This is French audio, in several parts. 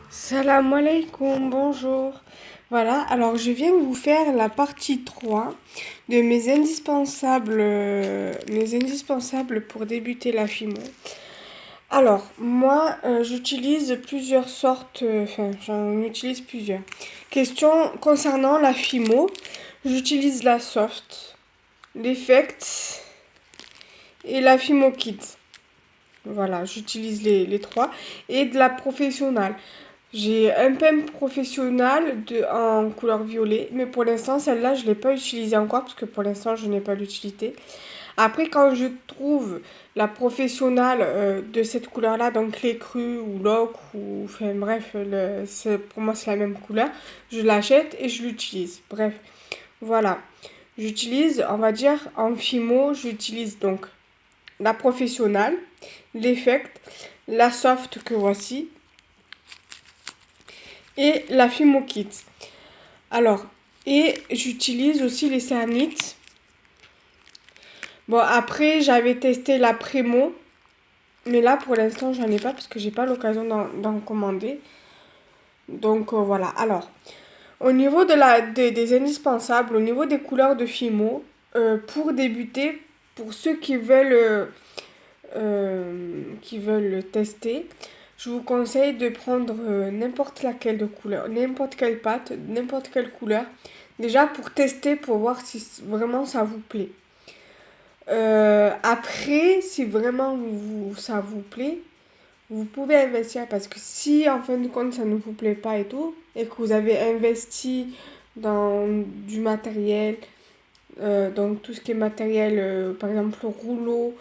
Salam alaikum, bonjour. Voilà, alors je viens vous faire la partie 3 de mes indispensables pour débuter la FIMO. Alors, moi, j'utilise plusieurs sortes, j'en utilise plusieurs. Question concernant la FIMO, j'utilise la soft, l'effect et la FIMO Kids. Voilà, j'utilise les trois. Et de la professionnelle. J'ai un pen professionnel en couleur violet, mais pour l'instant, celle-là, je ne l'ai pas utilisée encore parce que pour l'instant, je n'ai pas d'utilité. Après, quand je trouve la professionnelle de cette couleur-là, donc l'écru ou l'ocre, ou enfin bref, pour moi, c'est la même couleur, je l'achète et je l'utilise. Bref, voilà. J'utilise, on va dire, en fimo, j'utilise donc la professionnelle, l'effect, la soft que voici et la Fimo Kit. Alors, et j'utilise aussi les cernites. Bon, après, j'avais testé la Primo, mais là, pour l'instant, j'en ai pas parce que j'ai pas l'occasion d'en commander. Donc, voilà. Alors, au niveau des indispensables, au niveau des couleurs de Fimo, pour débuter, pour ceux qui veulent tester, je vous conseille de prendre n'importe laquelle de couleur, n'importe quelle pâte, n'importe quelle couleur. Déjà pour tester, pour voir si vraiment ça vous plaît. Après, si vraiment ça vous plaît, vous pouvez investir parce que si en fin de compte ça ne vous plaît pas et tout, et que vous avez investi dans du matériel, donc tout ce qui est matériel, par exemple rouleau,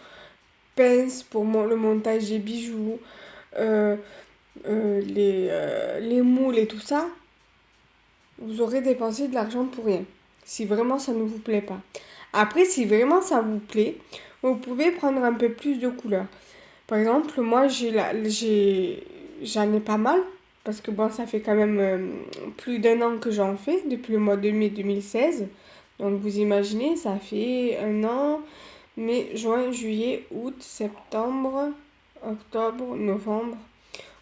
pince pour le montage des bijoux, euh, les moules et tout ça, vous aurez dépensé de l'argent pour rien. Si vraiment ça ne vous plaît pas. Après, si vraiment ça vous plaît, vous pouvez prendre un peu plus de couleurs. Par exemple, moi, j'en ai pas mal. Parce que bon, ça fait quand même plus d'un an que j'en fais, depuis le mois de mai 2016. Donc vous imaginez, ça fait un an, mai, juin, juillet, août, septembre, octobre, novembre.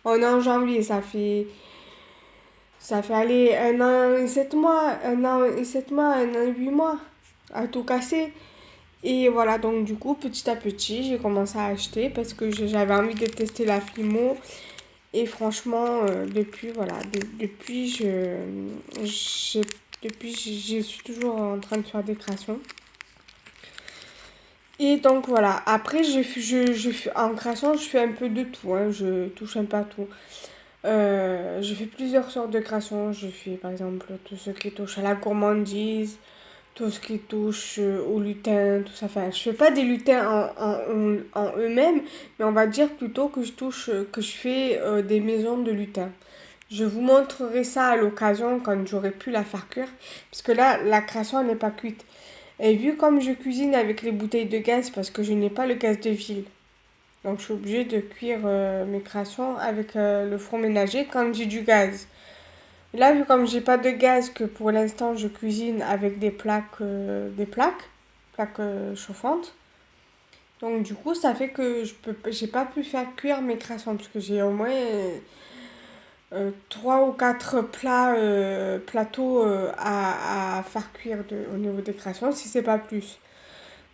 On est en janvier, ça fait aller un an et 7 mois, un an et 7 mois, un an et 8 mois à tout casser. Et voilà, donc du coup, petit à petit, j'ai commencé à acheter parce que j'avais envie de tester la Fimo. Et franchement, depuis, j'ai, je suis toujours en train de faire des créations. Et donc voilà, après, en création, je fais un peu de tout, hein, je touche un peu à tout. Je fais plusieurs sortes de créations. Je fais par exemple tout ce qui touche à la gourmandise, tout ce qui touche au lutin, tout ça. Enfin, je fais pas des lutins en eux-mêmes, mais on va dire plutôt que je fais des maisons de lutins. Je vous montrerai ça à l'occasion quand j'aurai pu la faire cuire, puisque là, la création n'est pas cuite. Et vu comme je cuisine avec les bouteilles de gaz, parce que je n'ai pas le gaz de ville, donc je suis obligée de cuire mes créations avec le four ménager quand j'ai du gaz. Là, vu comme j'ai pas de gaz, que pour l'instant je cuisine avec plaques chauffantes. Donc du coup, ça fait que j'ai pas pu faire cuire mes créations parce que j'ai au moins 3 ou 4 plateaux à faire cuire au niveau des créations, si c'est pas plus.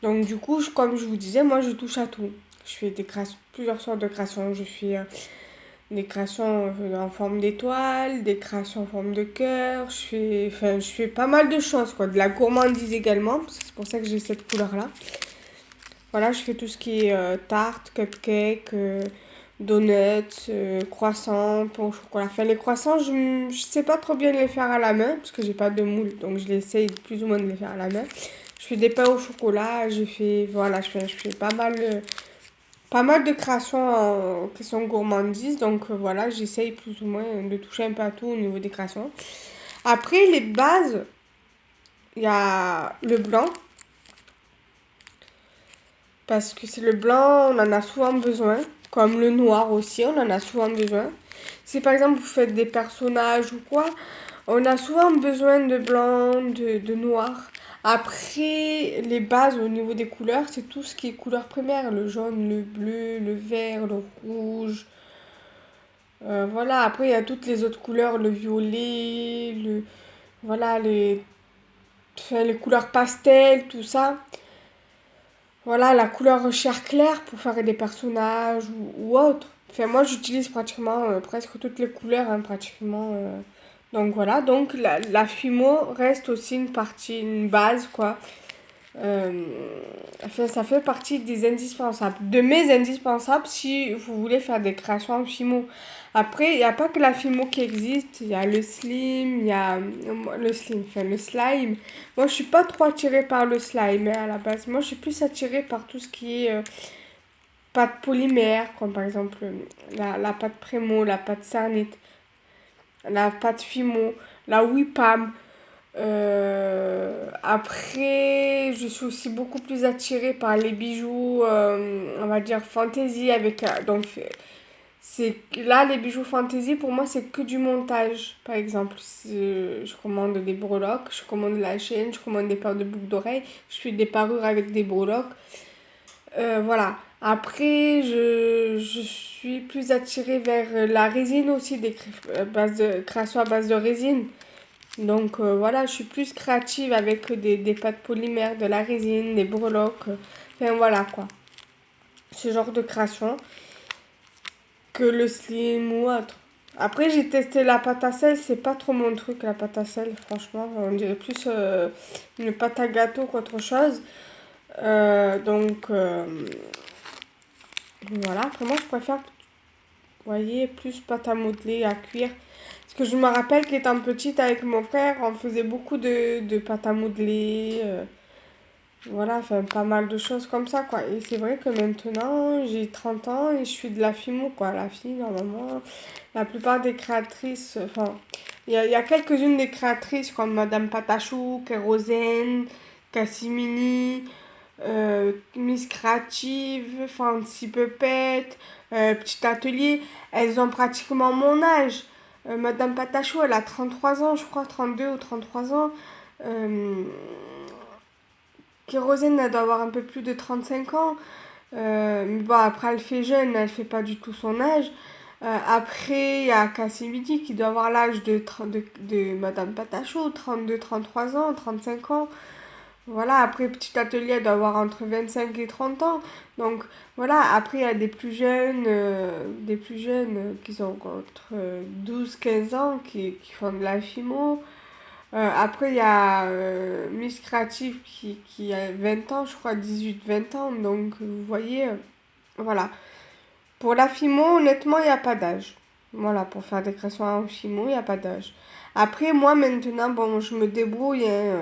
Donc du coup, comme je vous disais, moi je touche à tout. Je fais des créations, plusieurs sortes de créations. Je fais des créations en forme d'étoile, des créations en forme de cœur. Je fais pas mal de choses, quoi. De la gourmandise également, parce que c'est pour ça que j'ai cette couleur-là. Voilà, je fais tout ce qui est tarte, cupcake, donuts, croissants, pain au chocolat. Enfin, les croissants, je sais pas trop bien les faire à la main, parce que j'ai pas de moule, donc je l'essaye plus ou moins de les faire à la main. Je fais des pains au chocolat, voilà, je fais pas mal de créations qui sont gourmandises, donc voilà, j'essaye plus ou moins de toucher un peu à tout au niveau des créations. Après, les bases, il y a le blanc, parce que c'est le blanc, on en a souvent besoin, comme le noir aussi, on en a souvent besoin. Si par exemple vous faites des personnages ou quoi, on a souvent besoin de blanc, de noir. Après, les bases au niveau des couleurs, c'est tout ce qui est couleur primaire, le jaune, le bleu, le vert, le rouge, Voilà, après il y a toutes les autres couleurs, le violet, voilà, enfin, les couleurs pastel, tout ça. Voilà, la couleur chair claire pour faire des personnages ou autre. Enfin, moi j'utilise pratiquement presque toutes les couleurs, hein, pratiquement. Donc voilà, donc la Fimo reste aussi une partie, une base, quoi. Euh, enfin, ça fait partie des indispensables, de mes indispensables si vous voulez faire des créations en Fimo. Après, il n'y a pas que la Fimo qui existe, il y a le slim, il y a le slim, enfin le slime. Moi, je suis pas trop attirée par le slime hein, à la base. Moi, je suis plus attirée par tout ce qui est pâte polymère, comme par exemple la pâte Prémo, la pâte Cernite, la pâte Fimo, la Wipam. Après, je suis aussi beaucoup plus attirée par les bijoux, on va dire fantasy avec donc c'est là les bijoux fantasy pour moi c'est que du montage. Par exemple, je commande des breloques, je commande la chaîne, je commande des paires de boucles d'oreilles, je fais des parures avec des breloques. Voilà. Après, je suis plus attirée vers la résine aussi, créations à base de résine. Donc voilà, je suis plus créative avec des pâtes polymères, de la résine, des breloques. Enfin voilà quoi. Ce genre de création que le slim ou autre. Après, j'ai testé la pâte à sel, c'est pas trop mon truc la pâte à sel, franchement. On dirait plus une pâte à gâteau qu'autre chose. Donc voilà, après moi je préfère, vous voyez, plus pâte à modeler, à cuire. Parce que je me rappelle qu'étant petite avec mon frère, on faisait beaucoup de pâte à modeler. Voilà, enfin pas mal de choses comme ça, quoi. Et c'est vrai que maintenant, j'ai 30 ans et je suis de la fimo, quoi. La fille, normalement, la plupart des créatrices, enfin, il y a quelques-unes des créatrices comme Madame Patachou, Kérosène, Cassimini, Miss Creative, Fancy Puppet, Petit Atelier, elles ont pratiquement mon âge. Madame Patachou, elle a 33 ans, je crois, 32 ou 33 ans. Euh, Kérosène, elle doit avoir un peu plus de 35 ans. Mais bon, après, elle fait jeune, elle fait pas du tout son âge. Après, il y a Cassimidi qui doit avoir l'âge de Madame Patachou, 32, 33 ans, 35 ans. Voilà, après, Petit Atelier, elle doit avoir entre 25 et 30 ans. Donc, voilà, après, il y a des plus jeunes qui sont entre 12, 15 ans qui font de la fimo. Après, il y a Miss Creative qui a 20 ans, je crois 18, 20 ans. Donc, vous voyez, voilà. Pour la fimo, honnêtement, il n'y a pas d'âge. Voilà, pour faire des créations en fimo, il n'y a pas d'âge. Après, moi, maintenant, bon, je me débrouille. Hein,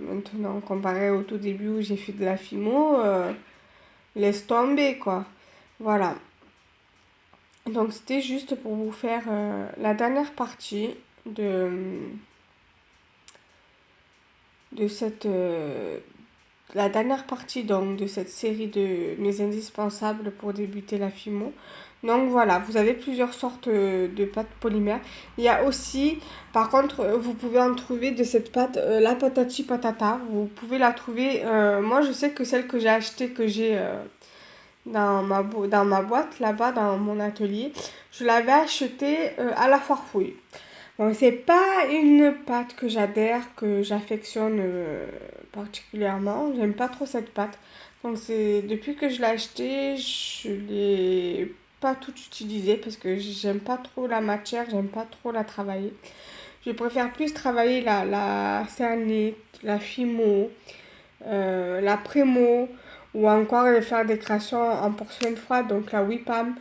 maintenant, comparé au tout début où j'ai fait de la fimo, laisse tomber, quoi. Voilà. Donc, c'était juste pour vous faire la dernière partie de, de cette la dernière partie donc de cette série de mes indispensables pour débuter la fimo. Donc voilà, vous avez plusieurs sortes de pâtes polymères. Il y a aussi, par contre, vous pouvez en trouver de cette pâte, la patati patata. Vous pouvez la trouver. Moi, je sais que celle que j'ai achetée, que j'ai dans ma boîte là-bas, dans mon atelier, je l'avais achetée à la foire fouille. Bon, c'est pas une pâte que j'adhère, que j'affectionne particulièrement. J'aime pas trop cette pâte. Donc c'est depuis que je l'ai achetée, je l'ai pas toute utilisée parce que j'aime pas trop la matière, j'aime pas trop la travailler. Je préfère plus travailler la Cernite, la Fimo, la Prémo ou encore faire des créations en porcelaine froide, donc la Wipam.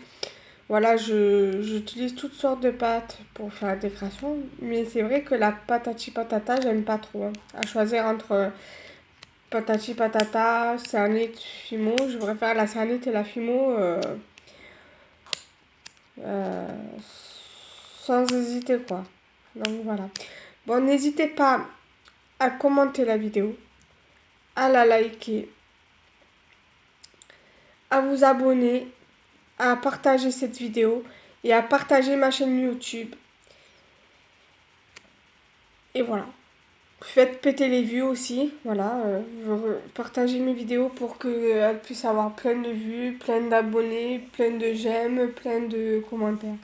Voilà, j'utilise toutes sortes de pâtes pour faire des créations, mais c'est vrai que la patati patata, j'aime pas trop, hein. À choisir entre patati patata, cernite, fimo, je préfère la cernite et la fimo euh, sans hésiter, quoi. Donc voilà. Bon, n'hésitez pas à commenter la vidéo, à la liker, à vous abonner, à partager cette vidéo et à partager ma chaîne YouTube. Et voilà. Faites péter les vues aussi, voilà. Partagez mes vidéos pour qu'elles puissent avoir plein de vues, plein d'abonnés, plein de j'aime, plein de commentaires.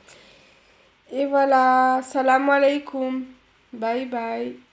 Et voilà, salam alaikum. Bye bye.